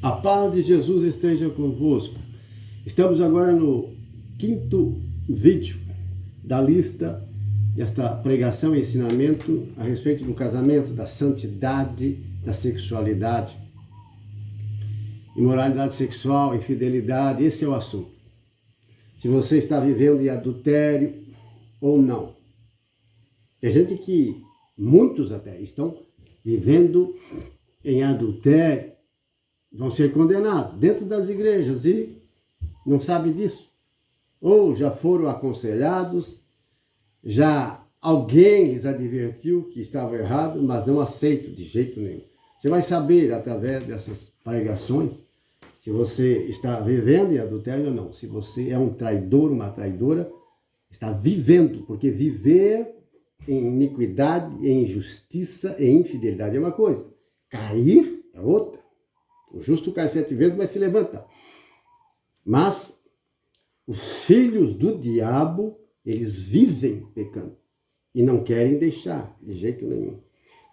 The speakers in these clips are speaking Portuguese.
A paz de Jesus esteja convosco. Estamos agora no quinto vídeo da lista desta pregação e ensinamento a respeito do casamento, da santidade, da sexualidade, imoralidade sexual, infidelidade. Esse é o assunto. Se você está vivendo em adultério ou não. Tem gente que, muitos até, estão vivendo em adultério, vão ser condenados dentro das igrejas e não sabem disso. Ou já foram aconselhados, já alguém lhes advertiu que estava errado, mas não aceitam de jeito nenhum. Você vai saber através dessas pregações se você está vivendo em adultério ou não. Se você é um traidor, uma traidora, está vivendo, porque viver em iniquidade, em injustiça e infidelidade é uma coisa. Cair é outra. O justo cai 7 vezes, mas se levanta. Mas os filhos do diabo, eles vivem pecando e não querem deixar de jeito nenhum.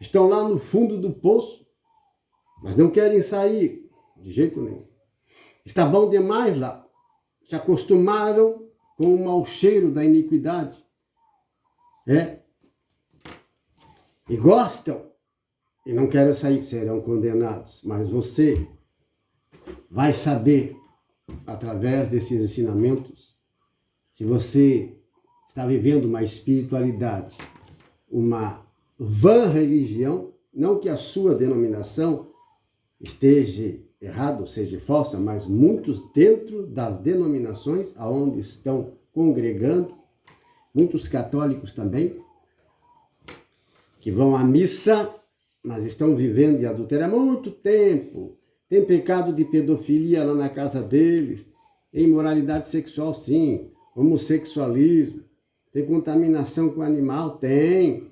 Estão lá no fundo do poço, mas não querem sair de jeito nenhum. Está bom demais lá. Se acostumaram com o mau cheiro da iniquidade. E gostam. E não querem sair, serão condenados. Mas você vai saber, através desses ensinamentos, se você está vivendo uma espiritualidade, uma vã religião, não que a sua denominação esteja errada ou seja falsa, mas muitos dentro das denominações aonde estão congregando, muitos católicos também, que vão à missa, mas estão vivendo de adultério há muito tempo. Tem pecado de pedofilia lá na casa deles, imoralidade sexual, sim, homossexualismo, tem contaminação com o animal, tem.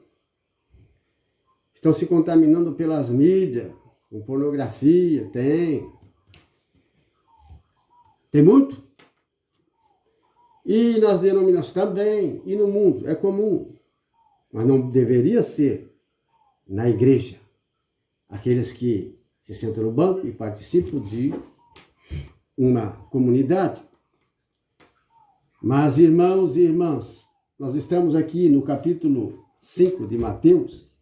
Estão se contaminando pelas mídias, com pornografia, tem. Tem muito. E nas denominações também, e no mundo, é comum. Mas não deveria ser na igreja. Aqueles que se sentam no banco e participam de uma comunidade. Mas, irmãos e irmãs, nós estamos aqui no capítulo 5 de Mateus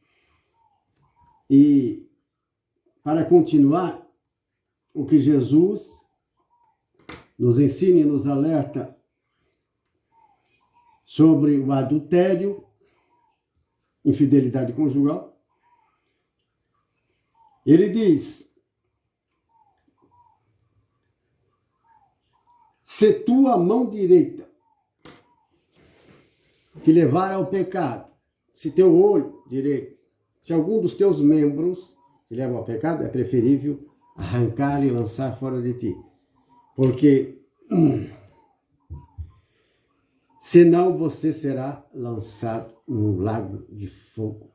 e, para continuar, o que Jesus nos ensina e nos alerta sobre o adultério, infidelidade conjugal. Ele diz: se tua mão direita te levar ao pecado, se teu olho direito, se algum dos teus membros te leva ao pecado, é preferível arrancar e lançar fora de ti. Porque senão você será lançado num lago de fogo,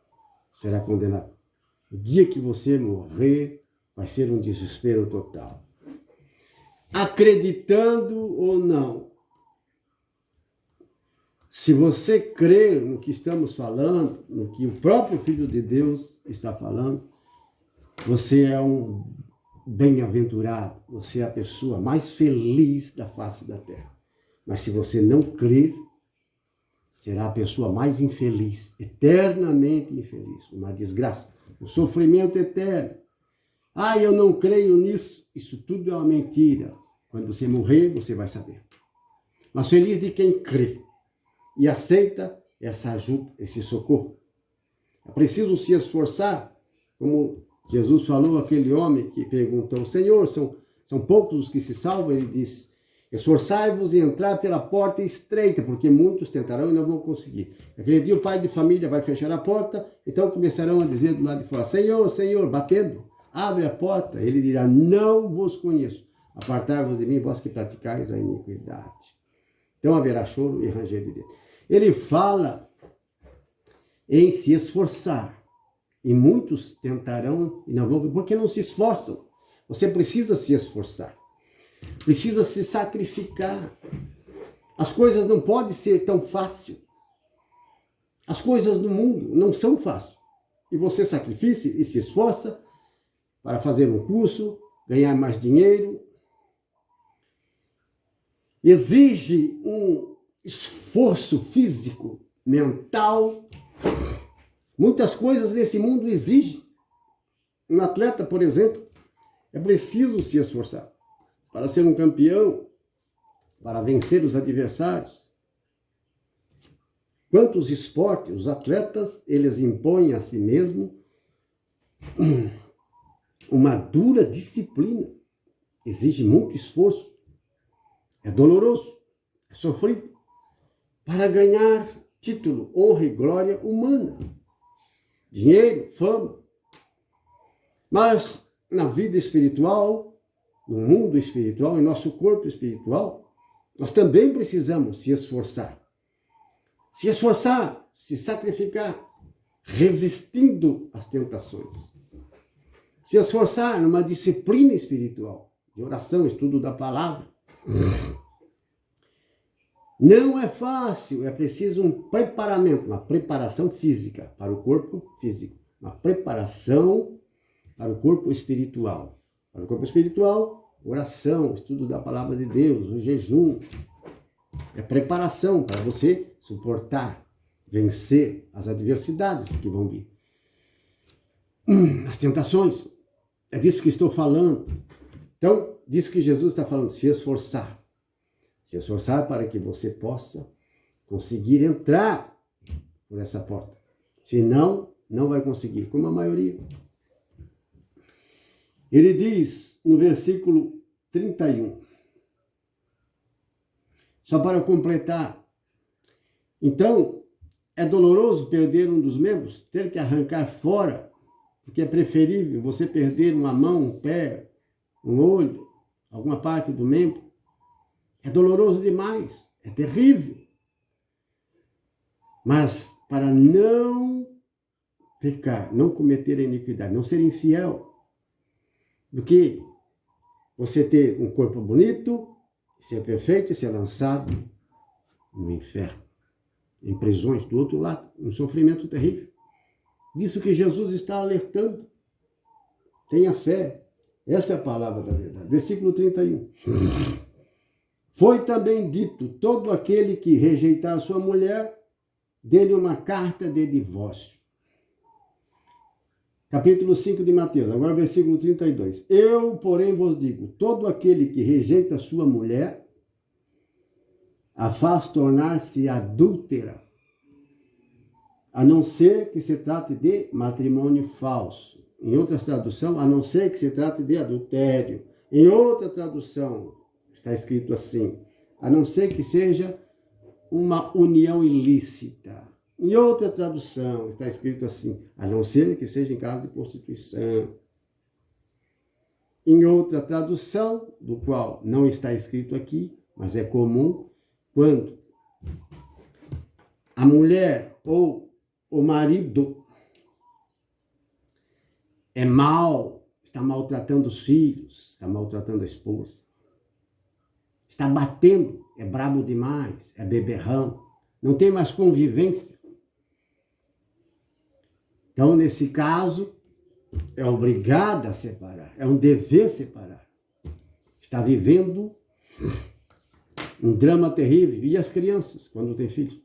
será condenado. O dia que você morrer, vai ser um desespero total. Acreditando ou não, se você crer no que estamos falando, no que o próprio Filho de Deus está falando, você é um bem-aventurado, você é a pessoa mais feliz da face da terra. Mas se você não crer, será a pessoa mais infeliz, eternamente infeliz, uma desgraça, um sofrimento eterno. Eu não creio nisso. Isso tudo é uma mentira. Quando você morrer, você vai saber. Mas feliz de quem crê e aceita essa ajuda, esse socorro. É preciso se esforçar, como Jesus falou àquele homem que perguntou: Senhor, são poucos os que se salvam? Ele disse: esforçai-vos em entrar pela porta estreita, porque muitos tentarão e não vão conseguir. Aquele dia o pai de família vai fechar a porta, então começarão a dizer do lado de fora: Senhor, Senhor, batendo, abre a porta. Ele dirá: não vos conheço. Apartai-vos de mim, vós que praticais a iniquidade. Então haverá choro e ranger de dentes. Ele fala em se esforçar. E muitos tentarão e não vão, porque não se esforçam. Você precisa se esforçar. Precisa se sacrificar. As coisas não podem ser tão fácil. As coisas do mundo não são fáceis. E você sacrifica e se esforça para fazer um curso, ganhar mais dinheiro, exige um esforço físico, mental. Muitas coisas nesse mundo exigem. Um atleta, por exemplo, é preciso se esforçar para ser um campeão, para vencer os adversários. Quantos esportes, os atletas, eles impõem a si mesmo uma dura disciplina. Exige muito esforço. É doloroso, é sofrido, para ganhar título, honra e glória humana. Dinheiro, fama. Mas na vida espiritual, no mundo espiritual, em nosso corpo espiritual, nós também precisamos se esforçar. Se esforçar, se sacrificar, resistindo às tentações. Se esforçar numa disciplina espiritual, de oração, estudo da palavra. Não é fácil, é preciso um preparamento, uma preparação física para o corpo físico, uma preparação para o corpo espiritual. Para o corpo espiritual, oração, estudo da palavra de Deus, o jejum. É preparação para você suportar, vencer as adversidades que vão vir. As tentações. É disso que estou falando. Então, disso que Jesus está falando, se esforçar. Se esforçar para que você possa conseguir entrar por essa porta. Senão, não vai conseguir, como a maioria. Ele diz no versículo 31, só para completar, então, é doloroso perder um dos membros, ter que arrancar fora, porque é preferível você perder uma mão, um pé, um olho, alguma parte do membro. É doloroso demais, é terrível. Mas para não pecar, não cometer a iniquidade, não ser infiel, do que você ter um corpo bonito, ser perfeito e ser lançado no inferno, em prisões do outro lado, um sofrimento terrível. Disso que Jesus está alertando. Tenha fé. Essa é a palavra da verdade. Versículo 31. Foi também dito, todo aquele que rejeitar sua mulher, dê-lhe uma carta de divórcio. Capítulo 5 de Mateus, agora versículo 32. Eu, porém, vos digo, todo aquele que rejeita sua mulher, a faz tornar-se adúltera, a não ser que se trate de matrimônio falso. Em outra tradução, a não ser que se trate de adultério. Em outra tradução, está escrito assim, a não ser que seja uma união ilícita. Em outra tradução, está escrito assim, a não ser que seja em caso de prostituição. Em outra tradução, do qual não está escrito aqui, mas é comum, quando a mulher ou o marido é mau, está maltratando os filhos, está maltratando a esposa, está batendo, é brabo demais, é beberrão, não tem mais convivência. Então, nesse caso, é obrigada a separar, é um dever separar. Está vivendo um drama terrível. E as crianças, quando tem filhos?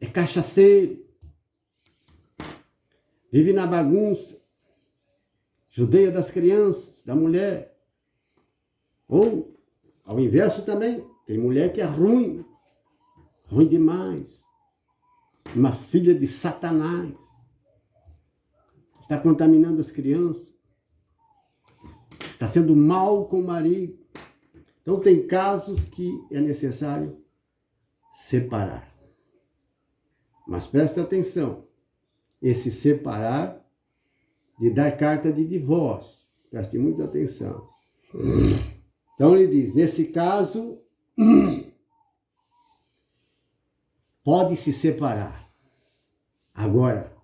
É cachaceiro, vive na bagunça, judeia das crianças, da mulher. Ou, ao inverso também, tem mulher que é ruim, ruim demais, uma filha de Satanás, está contaminando as crianças, está sendo mal com o marido. Então, tem casos que é necessário separar. Mas presta atenção, esse separar de dar carta de divórcio, preste muita atenção. Então, ele diz, nesse caso, pode se separar. Agora,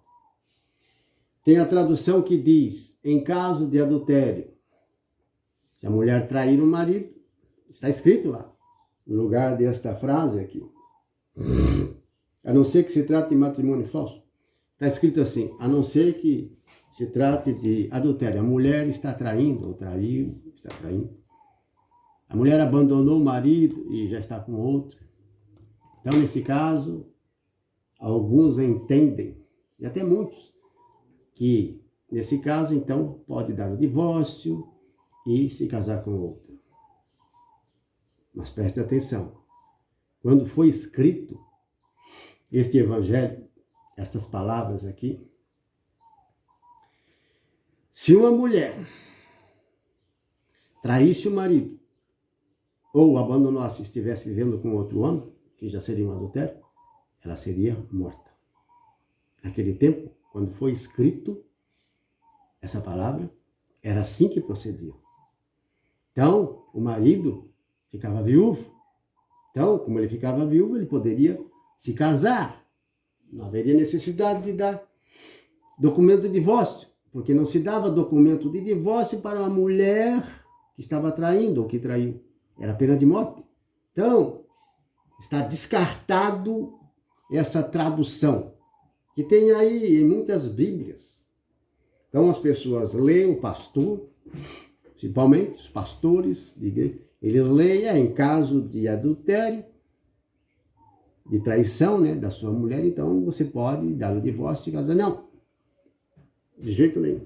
tem a tradução que diz, em caso de adultério, se a mulher trair o marido, está escrito lá, no lugar desta frase aqui, a não ser que se trate de matrimônio falso. Está escrito assim, a não ser que se trate de adultério. A mulher está traindo, ou traiu, está traindo. A mulher abandonou o marido e já está com outro. Então, nesse caso, alguns entendem, e até muitos, que nesse caso, então, pode dar o divórcio e se casar com outra. Mas preste atenção, quando foi escrito este evangelho, estas palavras aqui, se uma mulher traísse o marido, ou o abandonasse, estivesse vivendo com outro homem, que já seria um adultério, ela seria morta. Naquele tempo, quando foi escrito essa palavra, era assim que procedia. Então, o marido ficava viúvo. Então, como ele ficava viúvo, ele poderia se casar. Não haveria necessidade de dar documento de divórcio, porque não se dava documento de divórcio para uma mulher que estava traindo ou que traiu. Era pena de morte. Então, está descartado essa tradução, que tem aí em muitas Bíblias. Então, as pessoas leem o pastor, principalmente os pastores de igreja, eles leem em caso de adultério, de traição, né, da sua mulher, então você pode dar o divórcio e casar. Não, de jeito nenhum.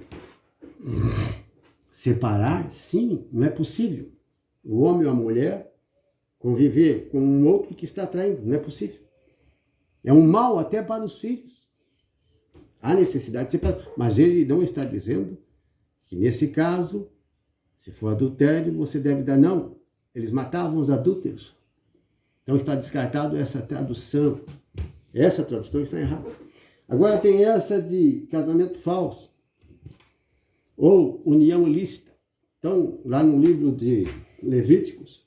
Separar, sim, não é possível. O homem ou a mulher conviver com um outro que está traindo, não é possível. É um mal até para os filhos. Há necessidade de separar. Mas ele não está dizendo que nesse caso, se for adultério, você deve dar. Não, eles matavam os adúlteros. Então está descartado essa tradução. Essa tradução está errada. Agora tem essa de casamento falso ou união ilícita. Então, lá no livro de Levíticos,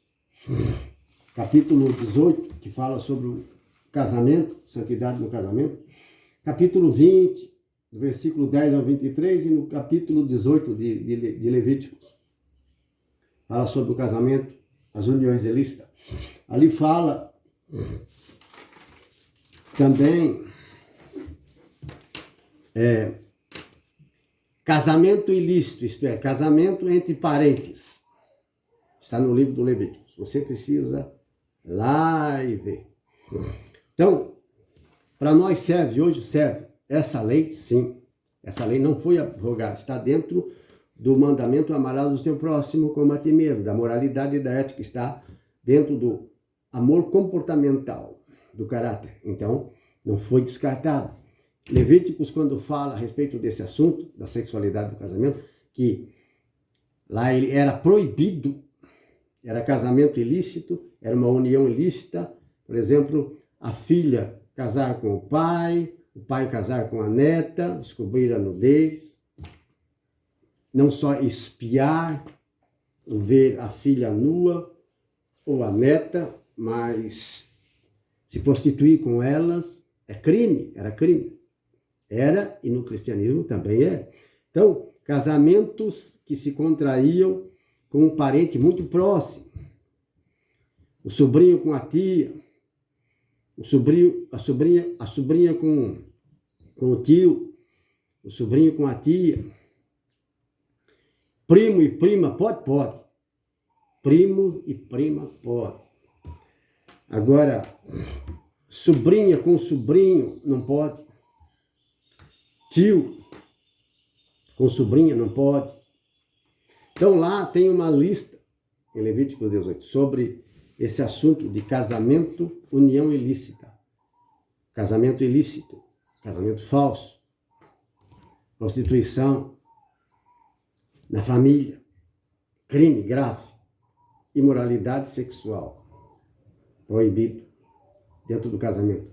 capítulo 18, que fala sobre o casamento, santidade no casamento, capítulo 20, do versículo 10 ao 23, e no capítulo 18 de Levíticos, fala sobre o casamento, as uniões ilícitas. Ali fala também casamento ilícito, isto é, casamento entre parentes. Está no livro do Levíticos. Você precisa lá e ver. Então, para nós serve, hoje serve. Essa lei, sim. Essa lei não foi abrogada. Está dentro do mandamento amarás o teu próximo como a ti mesmo, da moralidade e da ética. Está dentro do amor comportamental, do caráter. Então, não foi descartado. Levíticos, quando fala a respeito desse assunto, da sexualidade do casamento, que lá ele era proibido, era casamento ilícito, era uma união ilícita, por exemplo, a filha casar com o pai casar com a neta, descobrir a nudez, não só espiar, ou ver a filha nua ou a neta, mas se prostituir com elas é crime, era crime. Era, e no cristianismo também é. Então, casamentos que se contraíam com um parente muito próximo. O sobrinho com a tia, a sobrinha com o tio, o sobrinho com a tia. Primo e prima, pode. Primo e prima, pode. Agora, sobrinha com sobrinho, não pode. Tio com sobrinha, não pode. Então lá tem uma lista, em Levítico 18, sobre esse assunto de casamento, união ilícita. Casamento ilícito, casamento falso, prostituição na família, crime grave, imoralidade sexual, proibido dentro do casamento.